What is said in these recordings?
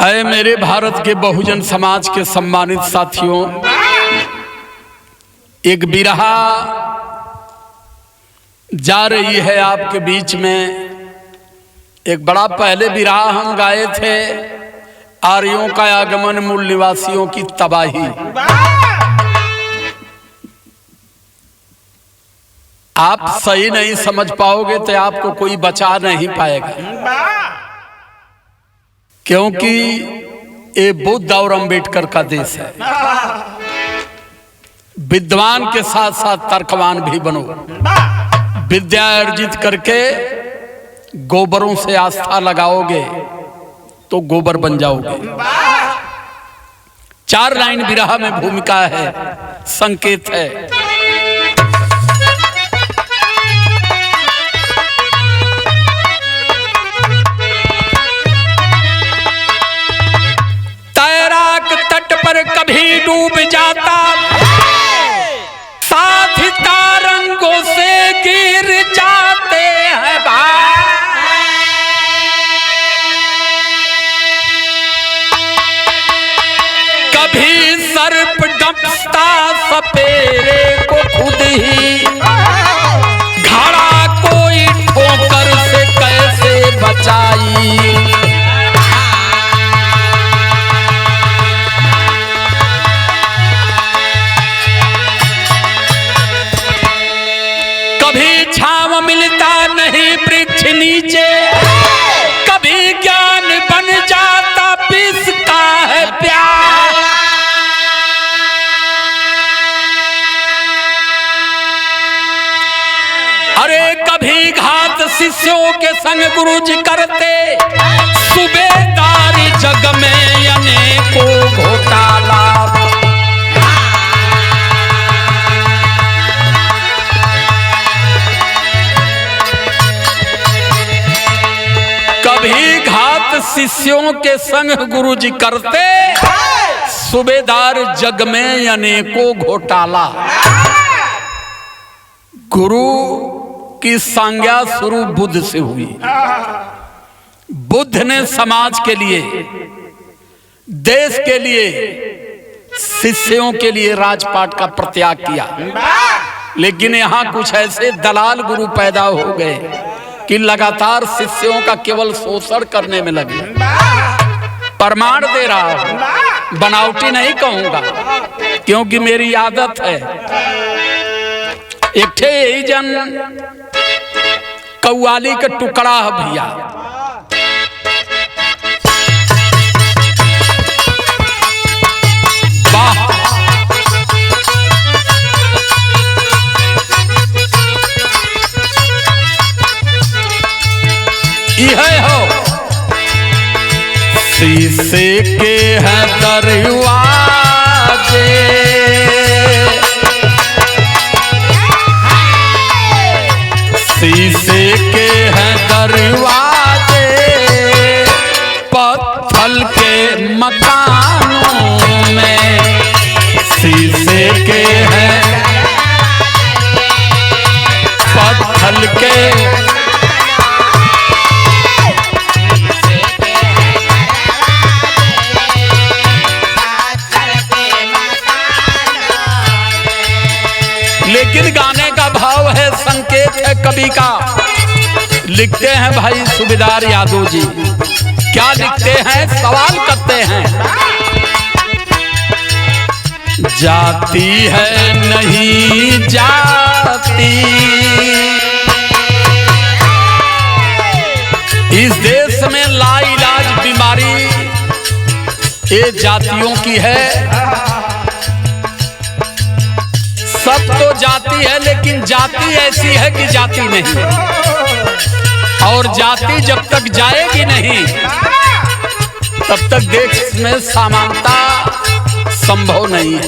ऐ मेरे भारत के बहुजन समाज के सम्मानित साथियों, एक बिरहा जा रही है आपके बीच में। एक बड़ा पहले बिरहा हम गाए थे, आर्यों का आगमन, मूल निवासियों की तबाही। आप सही नहीं समझ पाओगे तो आपको कोई बचा नहीं पाएगा, क्योंकि ये बुद्ध और अंबेडकर का देश है। विद्वान के साथ साथ तर्कवान भी बनो। विद्या अर्जित करके गोबरों से आस्था लगाओगे तो गोबर बन जाओगे। 4 लाइन बिरहा में भूमिका है, संकेत है। तैराक तट पर कभी डूब जाता, साथ तारंगों से गिर जाते हैं कभी सर्प डंपता सपेरे को खुद ही, घड़ा कोई ठोकर से कैसे बचाई। कभी छांव मिलता नहीं वृक्ष नीचे, कभी ज्ञान बन जाता पिसता है प्यार। अरे कभी घात शिष्यों के संग गुरुजी करते, सूबेदारी जग में अनेकों घोटाला। कभी घात शिष्यों के संग गुरुजी करते, सूबेदार जग में अनेकों घोटाला। गुरु की संज्ञा शुरू बुद्ध से हुई। बुद्ध ने समाज के लिए, देश के लिए, शिष्यों के लिए राजपाट का प्रत्याग किया। लेकिन यहां कुछ ऐसे दलाल गुरु पैदा हो गए कि लगातार शिष्यों का केवल शोषण करने में लगे। प्रमाण दे रहा हूं, बनावटी नहीं कहूंगा, क्योंकि मेरी आदत है। एक ठे यही जन कव्वाली का टुकड़ा है भैया, वाह। यह हो शीशे के है दरवाजे, शीशे के हैं दरवाजे, पत्थर के मकानों में। शीशे के हैं पत्थर के, लेकिन गाने का भाव है, संकेत है कवि का। लिखते हैं भाई सूबेदार यादव जी, क्या लिखते हैं, सवाल करते हैं। जाती है नहीं जाती, इस देश में लाइलाज बीमारी ये जातियों की है। सब तो जाति है, लेकिन जाति ऐसी है कि जाति नहीं, और जाति जब तक जाएगी नहीं तब तक देश में समानता संभव नहीं है।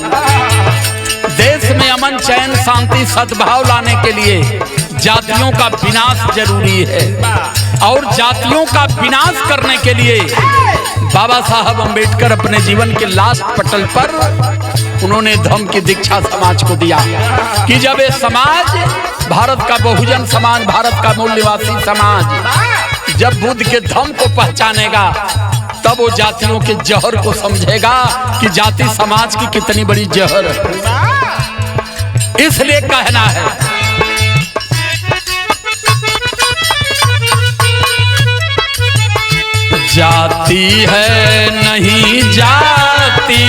देश में अमन, चैन, शांति, सद्भाव लाने के लिए जातियों का विनाश जरूरी है, और जातियों का विनाश करने के लिए बाबा साहब अंबेडकर अपने जीवन के लास्ट पटल पर उन्होंने धम्म की दीक्षा समाज को दिया कि जब ये समाज, भारत का बहुजन समाज, भारत का मूल निवासी समाज जब बुद्ध के धम्म को पहचानेगा तब वो जातियों के जहर को समझेगा कि जाति समाज की कितनी बड़ी जहर है। इसलिए कहना है जाति है नहीं जाति,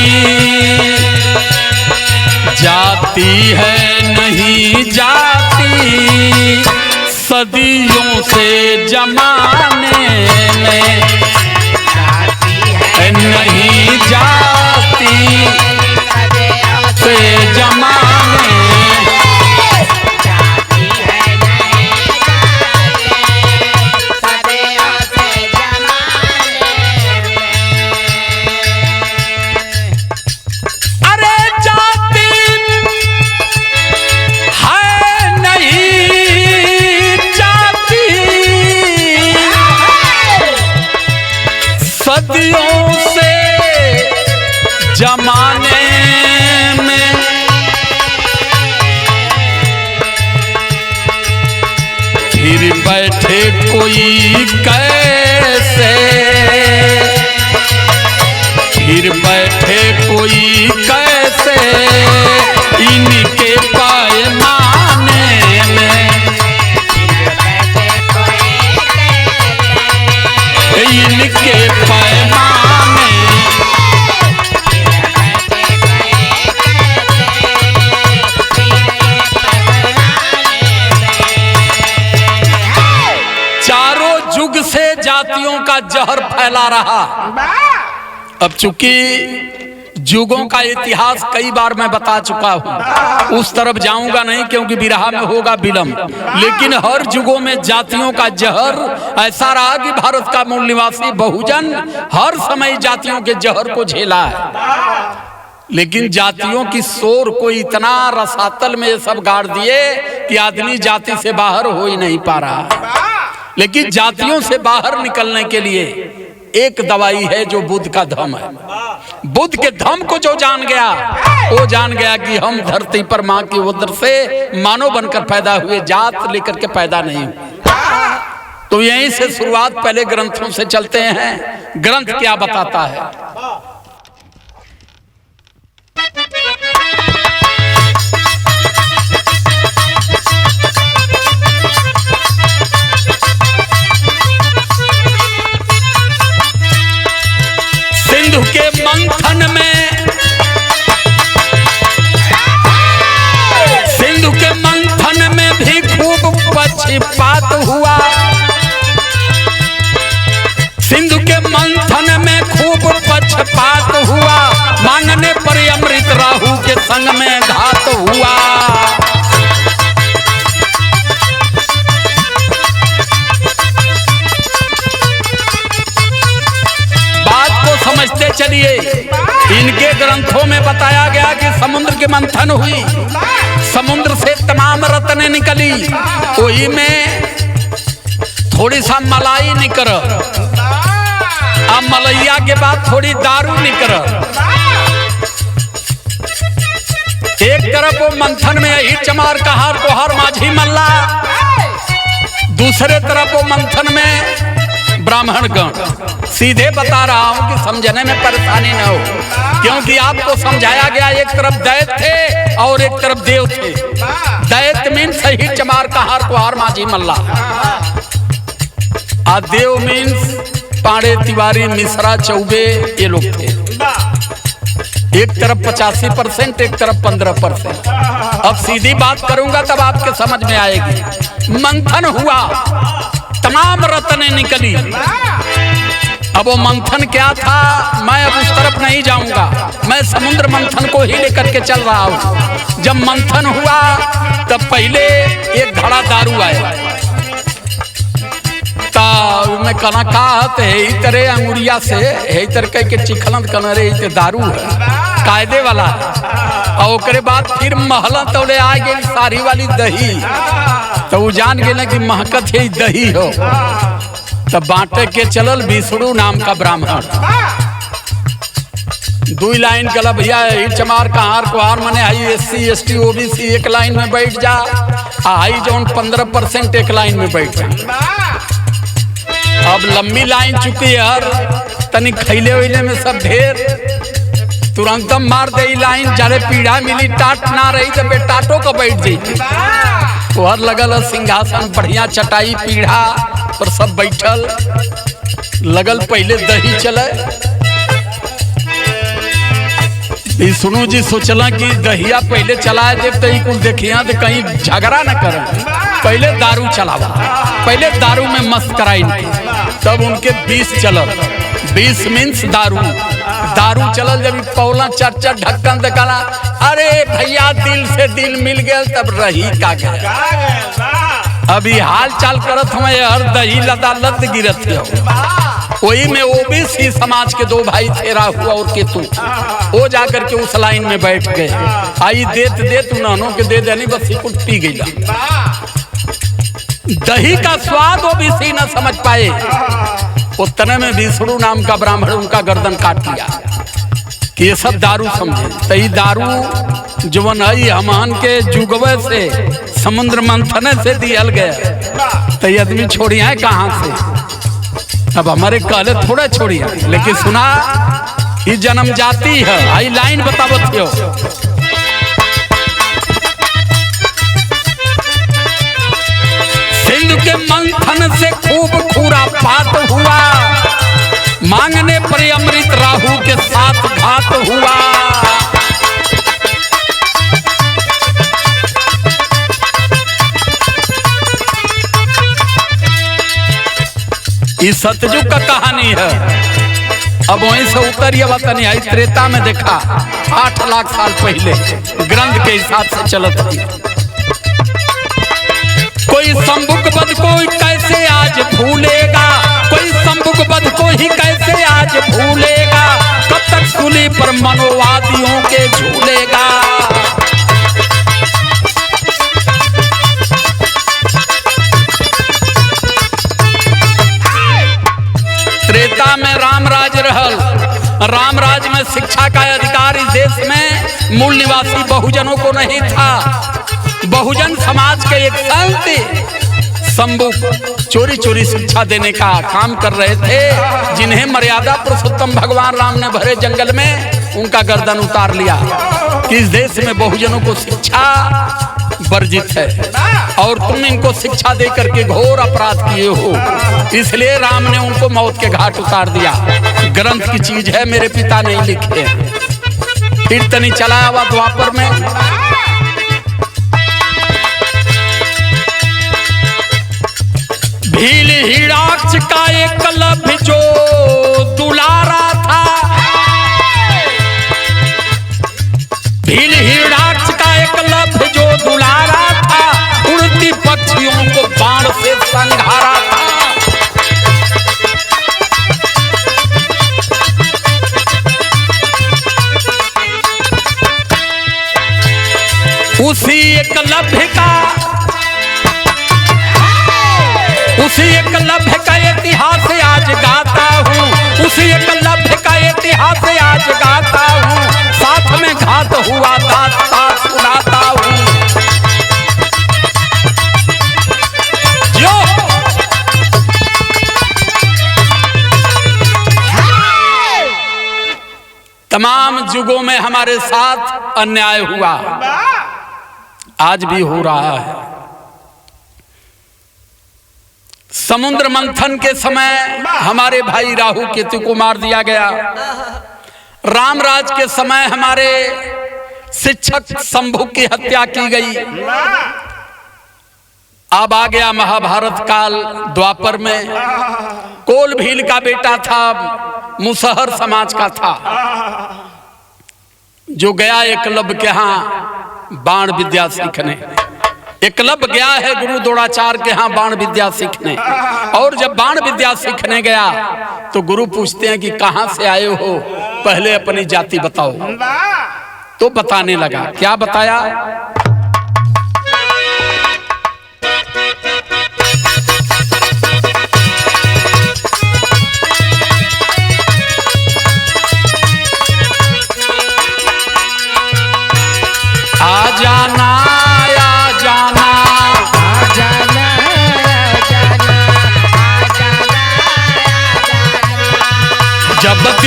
जाति है नहीं जाति, सदियों से जमाने में नहीं जाति से जमाने सदियों से जमाने में फिर बैठे कोई कैसे, फिर बैठे कोई कैसे इनके पैमाने में, इनके पैमाने चारों युग से जातियों का जहर फैला रहा। अब चूंकि युगों का इतिहास कई बार मैं बता चुका हूं, उस तरफ जाऊंगा नहीं क्योंकि बिरहा में होगा विलंब, लेकिन हर युगों में जातियों का जहर ऐसा रहा कि भारत का मूल निवासी बहुजन हर समय जातियों के जहर को झेला है। लेकिन जातियों की शोर को इतना रसातल में ये सब गाड़ दिए कि आदमी जाति से बाहर हो ही नहीं पा रहा। लेकिन जातियों से बाहर निकलने के लिए एक दवाई है जो बुद्ध का धम्म है। बुद्ध के धम्म को जो जान गया वो जान गया कि हम धरती पर माँ की उदर से मानव बनकर पैदा हुए, जात लेकर के पैदा नहीं हुए। तो यहीं से शुरुआत पहले ग्रंथों से चलते हैं। ग्रंथ क्या बताता है? सिंधु के मंथन में, सिंधु के मंथन में भी खूब पक्षपात हुआ। सिंधु के मंथन में खूब पक्षपात हुआ, मांगने पर अमृत राहु के संग में घात हुआ। समझते चलिए, इनके ग्रंथों में बताया गया कि समुद्र के मंथन हुई, समुद्र से तमाम रत्ने निकली, वही में थोड़ी सा मलाई निकल, अब मलैया के बाद थोड़ी दारू निकल। एक तरफ वो मंथन में यही चमार कहार कोहार माझी मल्ला, दूसरे तरफ वो मंथन में ब्राह्मण गण। सीधे बता रहा हूं कि समझने में परेशानी न हो, क्योंकि आपको समझाया गया एक तरफ दैत थे और एक तरफ देव थे। दैत मीन्स सही चमार कहार कुहार माझी मल्ला, और देव मीन्स पाड़े तिवारी मिश्रा चौबे, ये लोग थे। एक तरफ 85%, एक तरफ 15%। अब सीधी बात करूंगा तब आपके समझ में आएगी। मंथन हुआ, तमाम रत्ने निकली। अब वो मंथन क्या था, मैं अब उस तरफ नहीं जाऊंगा, मैं समुद्र मंथन को ही लेकर के चल रहा हूं। जब मंथन हुआ तब पहले एक घड़ा दारू आया, मैं कहना कहते है तरह अंगुरिया से है तरह कह के चिखलन कहना रे दारू है, कायदे वाला है। और ओकरे बाद फिर महला तोड़े आ गई सारी वाली दही, तो वो जान गए कि महकत है दही हो, तब बांटे के चलल विष्णु नाम का ब्राह्मण। 2 लाइन गला भैया चमार कहार कुहार मने आई SC ST OBC एक लाइन में बैठ जा, आई जौन 15% एक लाइन में बैठ जा। अब लंबी लाइन चुकी है, तनिक खैले वैले में सब ढेर तुरंत मार दे लाइन, जारे पीढ़ा मिली टाट ना रही तो बे टाटो का बैठ जाई। तोहर लगल सिंहासन बढ़िया चटाई पीढ़ा पर सब बैठल लगल। पहले दही चले, सुनो जी सोचला कि दहिया पहले चलाए दे तो कुछ देखिया तो कहीं झगड़ा न करें। पहले दारू चलावा, पहले दारू में मस्त कराई, तब उनके 20 चलल। 20 मीन्स दारू, दारू चलल। जब पौला 4-4 ढक्कन देखला, अरे भैया दिल से दिल मिल गया, तब रही का गया। अभी हाल चाल करत हमें हर दही लदा लद गिरत हो। वही में ओबीसी समाज के 2 भाई थे, राहु और केतु। वो जाकर के उस लाइन में बैठ गए। आई देत उन्होंने के दे देनी, बस कुछ पी गई। दही का स्वाद ओबीसी न समझ पाए। उतने में विष्णु नाम का ब्राह्मण उनका गर्दन काट लिया कि ये सब दारू समझे। तो ये दारू जवन है हमन के जुगवे से समुद्र मंथन से दियल गया। तो ये आदमी छोड़िया कहाँ से? अब हमारे कहले थोड़ा छोड़िया, लेकिन सुना ये जन्म जाती है। आई लाइन बतावत हो, सिंधु के मंथन से खूब खूरा पात हुआ, मांगने पर अमृत राहु के साथ घात हुआ। ये सतयुग का कहानी है। अब वहीं से उतर ये बात नहीं आई। त्रेता में देखा 8 लाख साल पहले ग्रंथ के हिसाब से चलत थी। कोई शंभुक बध को कैसे आज भूलेगा, कोई शंभुक बध को ही कैसे आज भूलेगा, कब तक सूली पर मनोवादियों के झूलेगा। त्रेता में रामराज रहल। रामराज में शिक्षा का अधिकार इस देश में मूल निवासी बहुजनों को नहीं था। बहुजन समाज के एक संत शंभु चोरी चोरी शिक्षा देने का काम कर रहे थे, जिन्हें मर्यादा पुरुषोत्तम भगवान राम ने भरे जंगल में उनका गर्दन उतार लिया कि इस देश में बहुजनों को शिक्षा वर्जित है और तुम इनको शिक्षा दे करके घोर अपराध किए हो। इसलिए राम ने उनको मौत के घाट उतार दिया। ग्रंथ की चीज है, मेरे पिता नहीं लिखे। फिर तनी चलाया हुआ द्वापर में भील हिड़ाक्ष का एक लभ जो दुलारा था, भील हिड़ाक्ष का एक लभ जो दुलारा था, उड़ती पक्षियों को बाण से संघारा था। उसी एकलव्य का इतिहास आज गाता हूँ, उसी एकलव्य का इतिहास आज गाता हूँ, साथ में घात हुआ दास्तां सुनाता हूँ। जो तमाम युगों में हमारे साथ अन्याय हुआ, आज भी हो रहा है। समुद्र मंथन के समय हमारे भाई राहु केतु को मार दिया गया। रामराज के समय हमारे शिक्षक शंभु की हत्या की गई। अब आ गया महाभारत काल। द्वापर में कोल भील का बेटा था, मुसहर समाज का था, जो गया एकलव्य के यहाँ बाण विद्या सीखने। एकलव्य गया है गुरु द्रोणाचार्य के यहाँ बाण विद्या सीखने, और जब बाण विद्या सीखने गया तो गुरु पूछते हैं कि कहाँ से आए हो, पहले अपनी जाति बताओ। तो बताने लगा। क्या बताया? आ जाना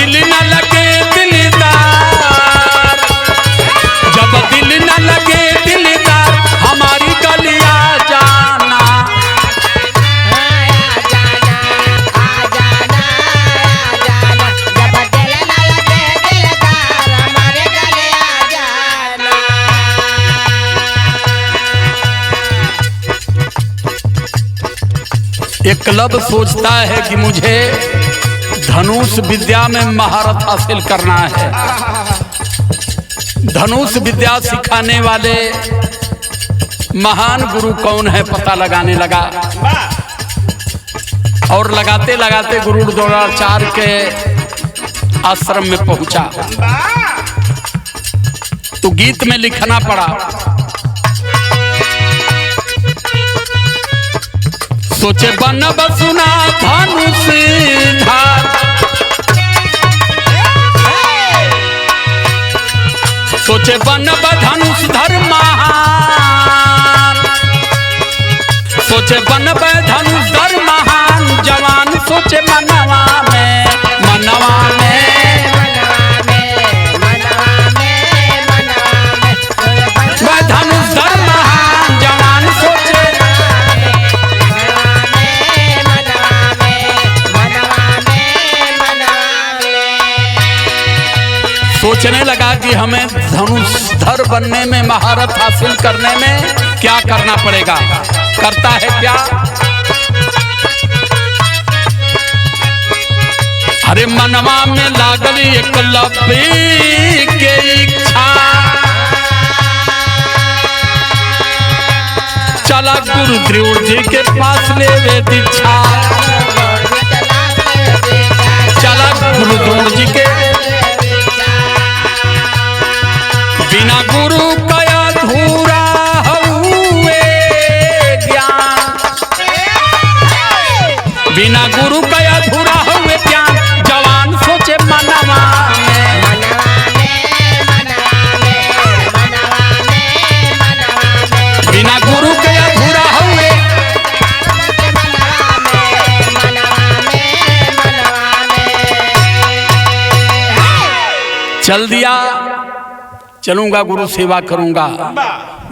दिल न लगे दिलदार, जब दिल न लगे दिलदार हमारी गलिया जाना। एकलव्य सोचता है कि मुझे धनुष विद्या में महारत हासिल करना है। धनुष विद्या सिखाने वाले महान गुरु कौन है पता लगाने लगा, और लगाते लगाते गुरु द्रोणाचार्य के आश्रम में पहुंचा तो गीत में लिखना पड़ा, सोचे बन बसुना धनुष धार, सोचे बन धनुष धर महान, सोचे बन धनुष धर महान, जवान सोचे मनवा में, मनवा में धनुष धर महान, जवान सोचे। सोचने लगा कि हमें धनुषधर बनने में, महारत हासिल करने में क्या करना पड़ेगा। करता है क्या, अरे मनवा में लागल एकलव्य के इच्छा, चला गुरु द्रोण जी के पास लेवे दीक्षा, चला गुरु द्रोण जी के, बिना गुरु का अधूरा हुए ज्ञान, बिना गुरु का अधूरा हुए ज्ञान, जवान सोचे मनवा में, बिना गुरु के अधूरा हुए, चल दिया, चलूंगा गुरु सेवा करूंगा,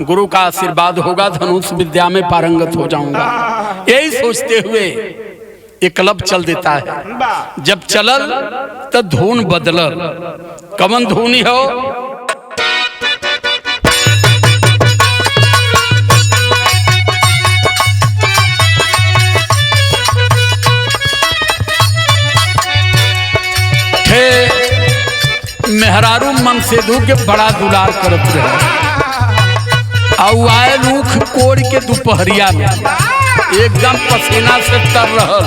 गुरु का आशीर्वाद होगा, धनुष विद्या में पारंगत हो जाऊंगा। यही सोचते हुए एकलव्य चल देता है। जब चलल तो धुन बदलल, कवन धुनी हो, मेहरारू मन से धू के बड़ा दुलार करत रहे, और आए रूख कोड़ के दोपहरिया में एकदम पसीना से तर रहल,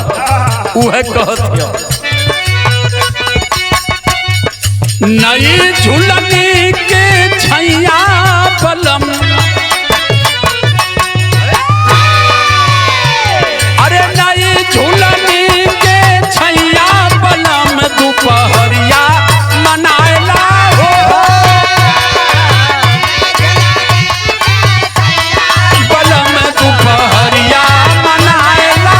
उहे कहत नई झुलनी के छैया बलम, अरे नई झुलनी के छैया बलम, दोपहरिया मनाएला हो, बलम दोपहरिया मनाएला,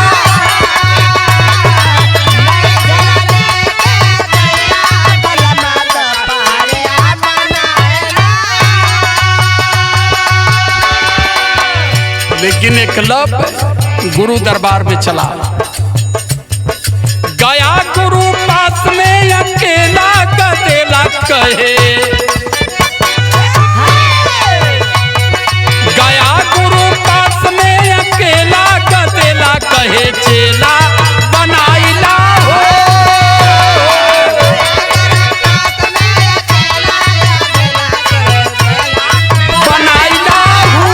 लेकिन एकलव्य गुरु दरबार में चला गया, गुरु पास में अकेला गदेला कहे, गया गुरु पास में अकेला गदेला कहे, चेला बनाइला हो, बनाइला हो,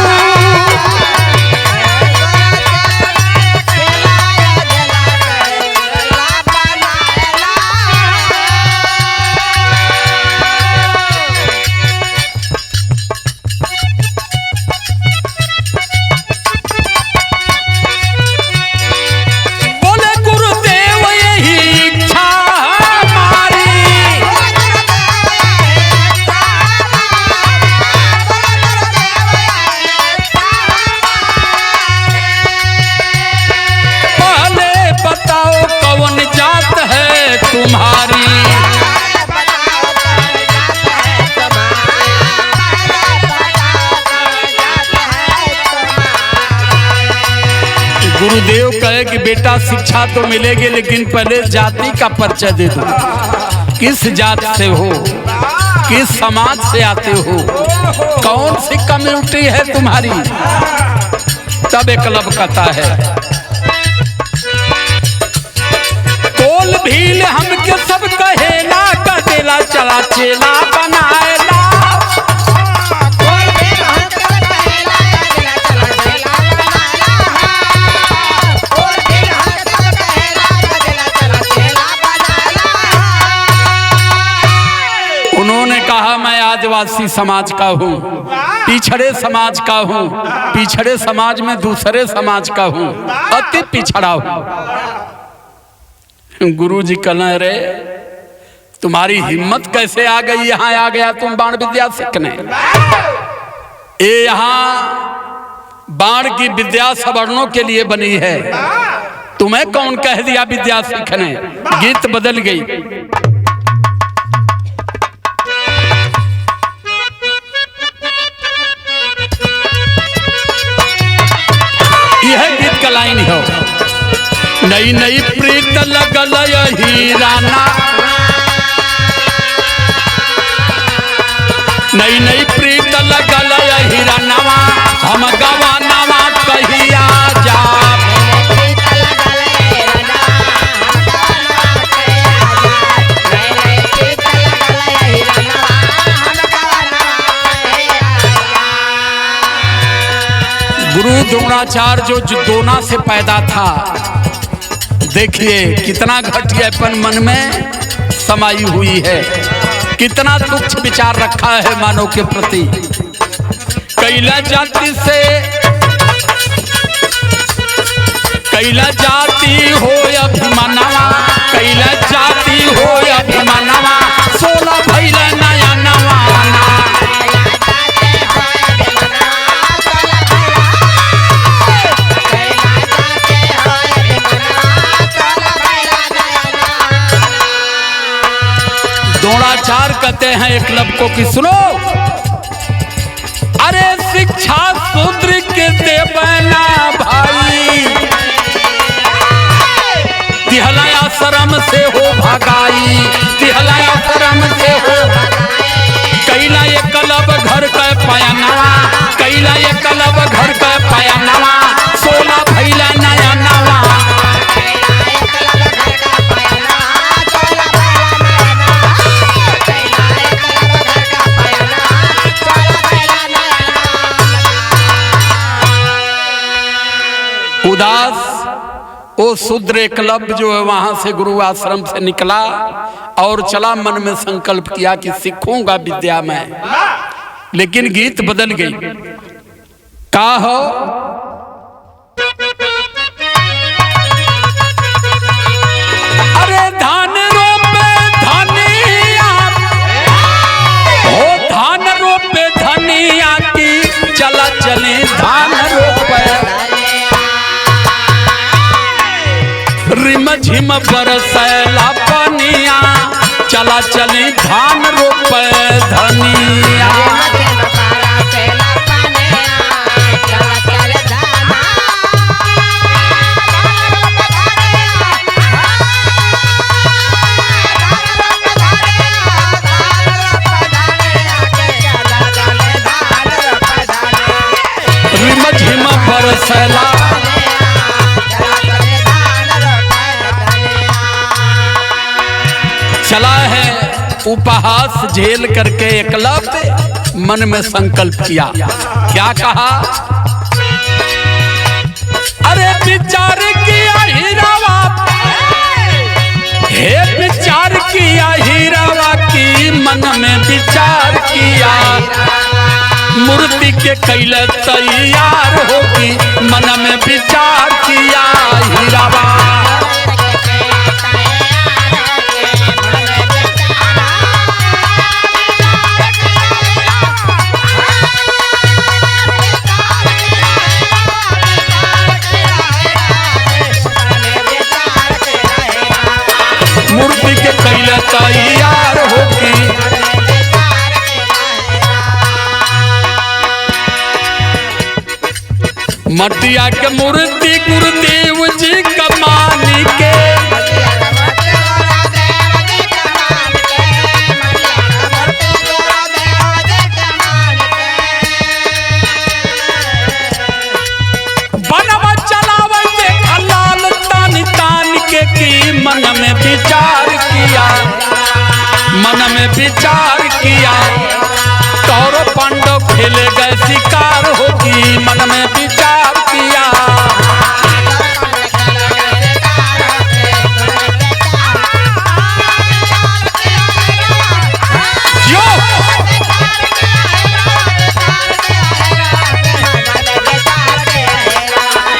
बेटा शिक्षा तो मिलेगी, लेकिन पहले जाति का परिचय दे दो। किस जात से हो, किस समाज से आते हो, कौन सी कम्युनिटी है तुम्हारी। तब एकलव्य कहता है कोल भील हमके सब कहेला, कहेला चला चेला बनाएला। उन्होंने कहा मैं आदिवासी समाज का हूँ, पिछड़े समाज का हूँ, पिछड़े समाज में दूसरे समाज का हूँ, अति पिछड़ा हूँ। गुरु जी कहने रे तुम्हारी हिम्मत कैसे आ गई, यहाँ आ गया तुम बाण विद्या सीखने। ये यहाँ बाण की विद्या सवर्णों के लिए बनी है, तुम्हें कौन कह दिया विद्या सीखने। गीत बदल गई। यह गीत का लाइन हो, नई नई प्रीत लगल हीराना, नई नई प्रीत लगल हीरानवा, हम गवानवा कहिया जा। गुरु द्रोणाचार्य जो दोना से पैदा था, देखिए कितना घटियापन मन में समाई हुई है, कितना तुच्छ विचार रखा है मानव के प्रति। कैला जाति से कैला जाति हो अभिमानवा, कैला जाति हो अभिमानवा, 16 भैला नया नवाना। द्रोणाचार्य कहते हैं एकलव्य को कि सुनो, अरे शिक्षा शूद्र के देवना भाई, तिहलाया शर्म से हो भगाई, तिहलाया शर्म से हो। कैला एकलव्य घर का पयनवा, कैला एकलव्य घर का पयनवा, 16 भैला नया नवा। उदास वो शूद्र एकलव्य जो है वहां से गुरु आश्रम से निकला और चला, मन में संकल्प किया कि सीखूंगा विद्या में। लेकिन गीत बदल गई। का हो अरे धान रोपे धनिया, हो धान रोपे धनिया की, चला चले धान रोपे। रिम झिम बरसैला पनिया, चला चली धान रोपे धनिया। रिम झिम बरसैला, चला है उपहास झेल करके एकलव्य मन में संकल्प किया। क्या कहा, अरे विचार किया हीरावा, हे विचार किया हीरावा की, मन में विचार किया। मूर्ति के कैले तैयार होगी, मन में विचार किया हीरावा। मूर्ति के कैले तैयार होगी, मटिया के मूर्ति गुरुदेव जी कमानी के, बनवा चलावल देखा लाल तान तान के की मन में विचार किया, मन में विचार किया कौरव पांडव खेले गए शिकार होगी, मन में विचार किया। जो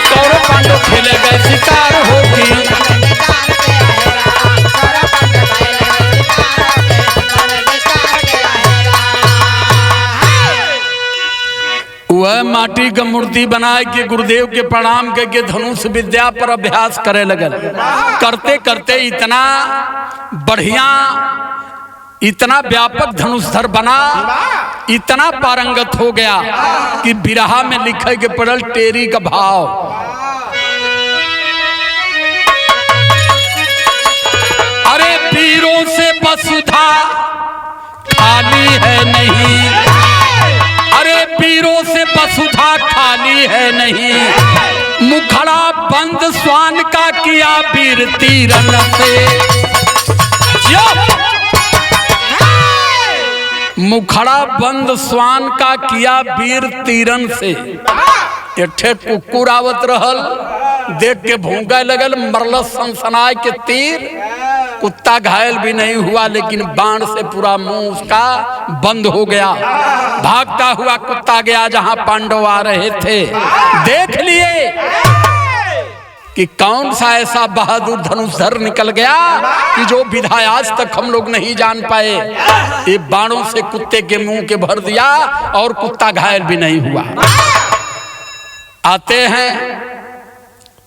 कौरव पांडव खेले गए शिकार होगी, वह माटी का मूर्ति बनाए के गुरुदेव के प्रणाम करके धनुष विद्या पर अभ्यास करे लगल। करते करते इतना बढ़िया, इतना व्यापक धनुषधर बना, इतना पारंगत हो गया कि बिरहा में लिखे के पड़ल टेरी का भाव। अरे वीरों से वसुधा खाली है नहीं, अरे वीरों से वसुधा खाली है नहीं, मुखड़ा बंद स्वान का किया वीर तीरन से, मुखड़ा बंद स्वान का किया वीर तीरन से। एठे कुकुर आवत रहल, देख के भूंगा लगल, मरल सनसनाए के तीर, कुत्ता घायल भी नहीं हुआ लेकिन बाण से पूरा मुंह उसका बंद हो गया। भागता हुआ कुत्ता गया जहां पांडव आ रहे थे, देख लिए कि कौन सा ऐसा बहादुर धनुषधर निकल गया कि जो विधा आज तक हम लोग नहीं जान पाए। ये बाणों से कुत्ते के मुंह के भर दिया और कुत्ता घायल भी नहीं हुआ। आते हैं,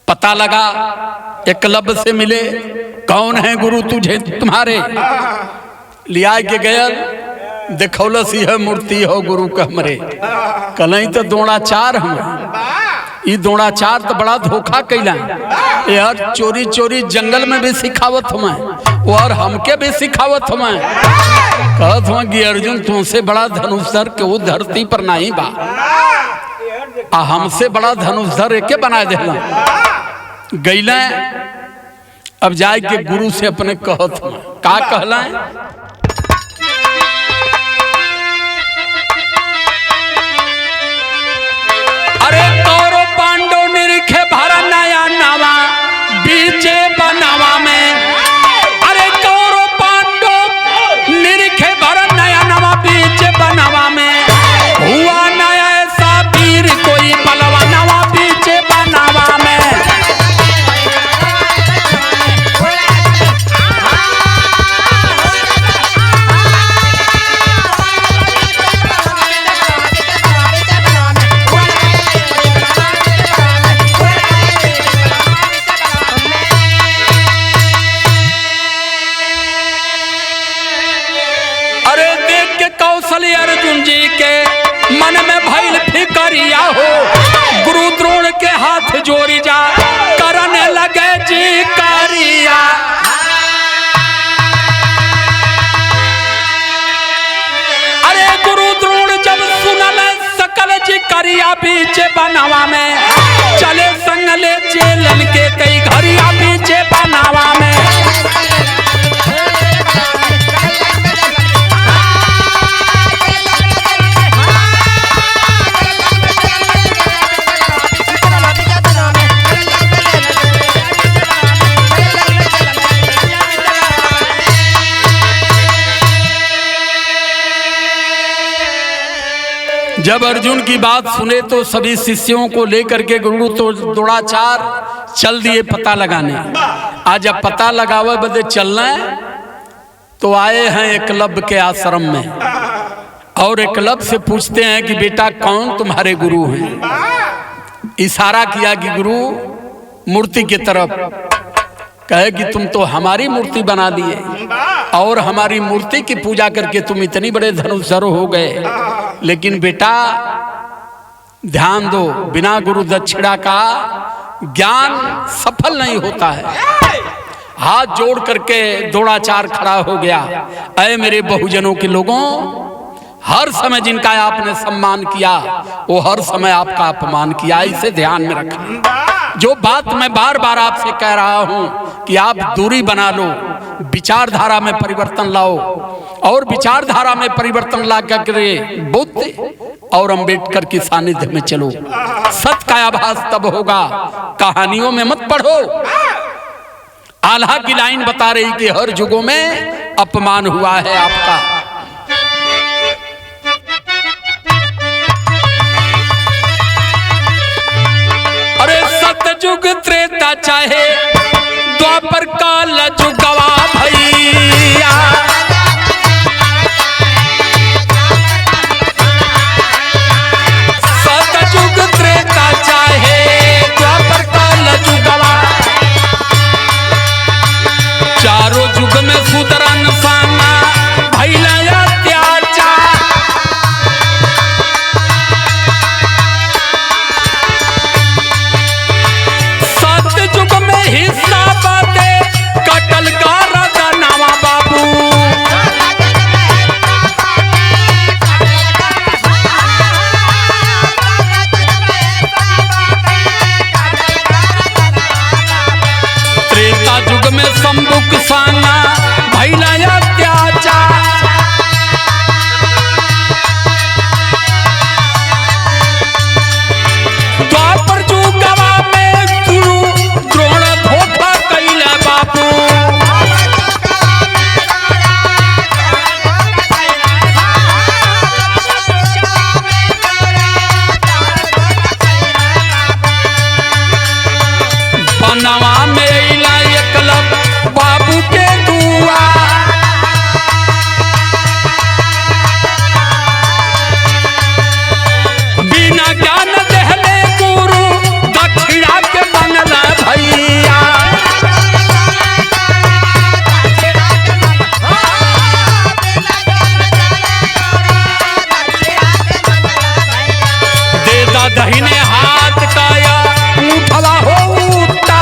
पता लगा, एकलव्य से मिले, कौन है गुरु तुझे तुम्हारे? लिया के गयल, देखौलस यह मूर्ति हो गुरु के हमरे। कलई तो द्रोणाचार्य हम, ये द्रोणाचार्य तो बड़ा धोखा कैला यार, चोरी चोरी जंगल में भी सिखावत हमें और हमके भी सिखावत हमें। कहत हूँ कि अर्जुन तुमसे बड़ा धनुषधर के वो धरती पर नहीं बा, आ हमसे बड़ा धनुषधर एके बना देला। गैला अब जाए के गुरु से अपने कहत हमें, का कहला अरे कौरव पांडव निरखे भरा नया नवा बीचे बनावा में, अरे कौरव पांडव निरखे भरा नया नवा बीचे बनावा में, हुआ नया ऐसा वीर कोई बलवा नवा बीचे बनावा में। अर्जुन जी के मन में भइल फिकरिया हो, गुरु द्रोण के हाथ जोड़ी जा करने लगे जी करिया। अरे गुरु द्रोण जब सुनल सकल जी करिया बीचे बनावा में, चले संग ले चेलन के कई घरिया बीचे बनावा में। जब अर्जुन की बात सुने तो सभी शिष्यों को लेकर के गुरु तो द्रोणाचार्य चल दिए पता लगाने। आज जब पता लगावे बदे चलना है तो आए हैं एकलव्य के आश्रम में, और एकलव्य से पूछते हैं कि बेटा कौन तुम्हारे गुरु हैं? इशारा किया कि गुरु मूर्ति की तरफ, कहे कि तुम तो हमारी मूर्ति बना लिए और हमारी मूर्ति की पूजा करके तुम इतनी बड़े धनुषधर हो गए, लेकिन बेटा ध्यान दो, बिना गुरु दक्षिणा का ज्ञान सफल नहीं होता है। हाथ जोड़ करके द्रोणाचार्य खड़ा हो गया, अरे मेरे बहुजनों के लोगों, हर समय जिनका आपने सम्मान किया वो हर समय आपका अपमान किया, इसे ध्यान में रखना। जो बात मैं बार बार आपसे कह रहा हूं कि आप दूरी बना लो, विचारधारा में परिवर्तन लाओ, और विचारधारा में परिवर्तन ला करके बुद्ध और अंबेडकर की सानिध्य में चलो। सत्य का आभास तब होगा, कहानियों में मत पढ़ो। आल्हा की लाइन बता रही कि हर युगों में अपमान हुआ है आपका। अरे सतयुग त्रेता चाहे द्वापर काल जुगवा भैया, सतयुग त्रेता चाहे द्वापर काल जुगवा, चारों युग में सुधरन सामा भैला अत्याचार। सतयुग में हिस्सा बाते कटल का राजा नवा बाबू, त्रेता युग में संबुक साना भैला अत्याचार। द्वापर जुगवा में गुरु द्रोण धोखा कैला बाबू, बनवा में अइला एकलव बाबू के दुआ, बिना ज्ञान देहले गुरु दक्षिणा के बनला भैया। देदा दहिने हाथ काया उठवा हो उठता,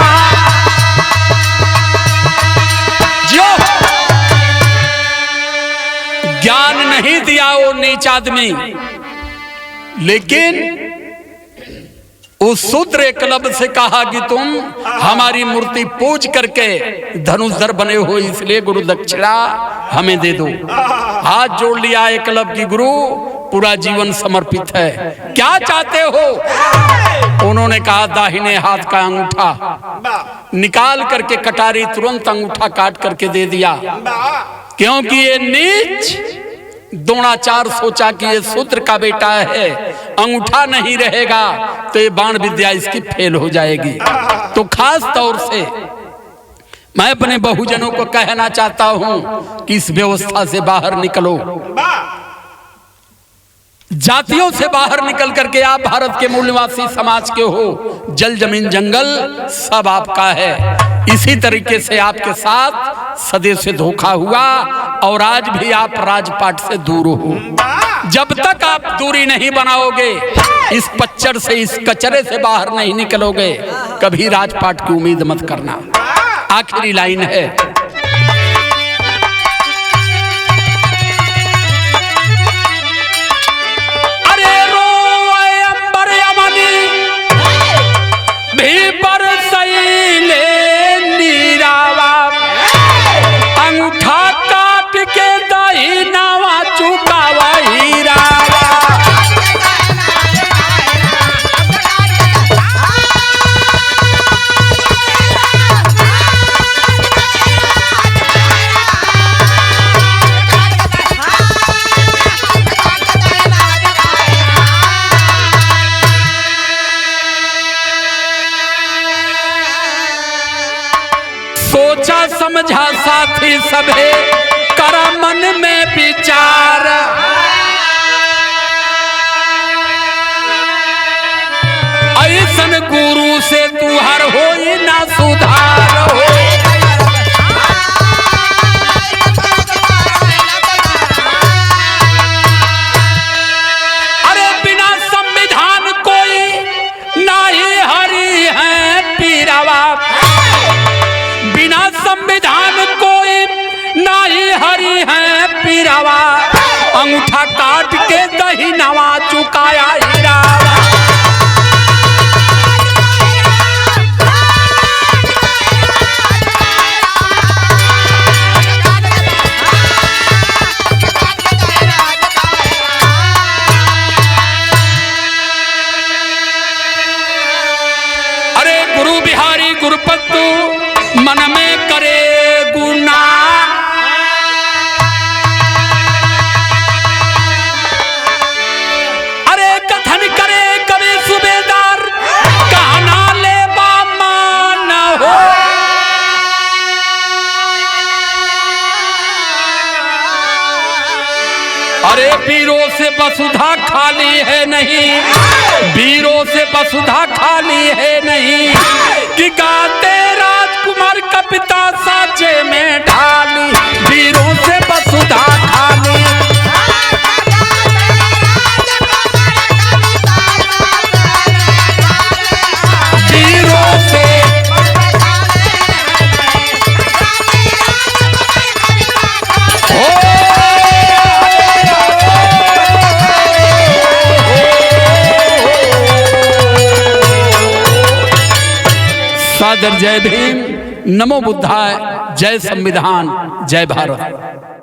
जो ज्ञान नहीं दिया वो नीच आदमी, लेकिन उस शूद्र एकलव्य से कहा कि तुम हमारी मूर्ति पूज करके धनुषधर बने हो, इसलिए गुरु दक्षिणा हमें दे दो। हाथ जोड़ लिया एकलव्य की, गुरु पूरा जीवन समर्पित है, क्या चाहते हो? उन्होंने कहा दाहिने हाथ का अंगूठा निकाल करके कटारी तुरंत अंगूठा काट करके दे दिया, क्योंकि ये नीच द्रोणाचार्य सोचा कि ये शूद्र का बेटा है, अंगूठा नहीं रहेगा तो ये बाण विद्या इसकी फेल हो जाएगी। तो खास तौर से मैं अपने बहुजनों को कहना चाहता हूं कि इस व्यवस्था से बाहर निकलो, जातियों से बाहर निकल करके आप भारत के मूल निवासी समाज के हो, जल जमीन जंगल सब आपका है। इसी तरीके से आपके साथ सदैव से धोखा हुआ और आज भी आप राजपाट से दूर हो। जब तक आप दूरी नहीं बनाओगे, इस पच्चर से, इस कचरे से बाहर नहीं निकलोगे, कभी राजपाट की उम्मीद मत करना। आखिरी लाइन है, अंगूठा काट के दही नावा चुकावा हीरा। सोचा समझा साथी सभे करा मन में विचार, ऐसन गुरु से तू हर होई ना सुधार हो। अरे बिना संविधान को महीनावा चुकाया हीरा। अरे गुरु बिहारी गुरुपतु मन में करे गुना, अरे कथन करे कवि सूबेदार कहना ले बामान हो। अरे वीरों से वसुधा खाली है नहीं, वीरों से वसुधा खाली है नहीं, कि गाते राजकुमार कविता साचे में ढाली, वीरों से वसुधा खाली। वीरों से सादर जय भीम, नमो बुद्धाय, जय संविधान, जय भारत।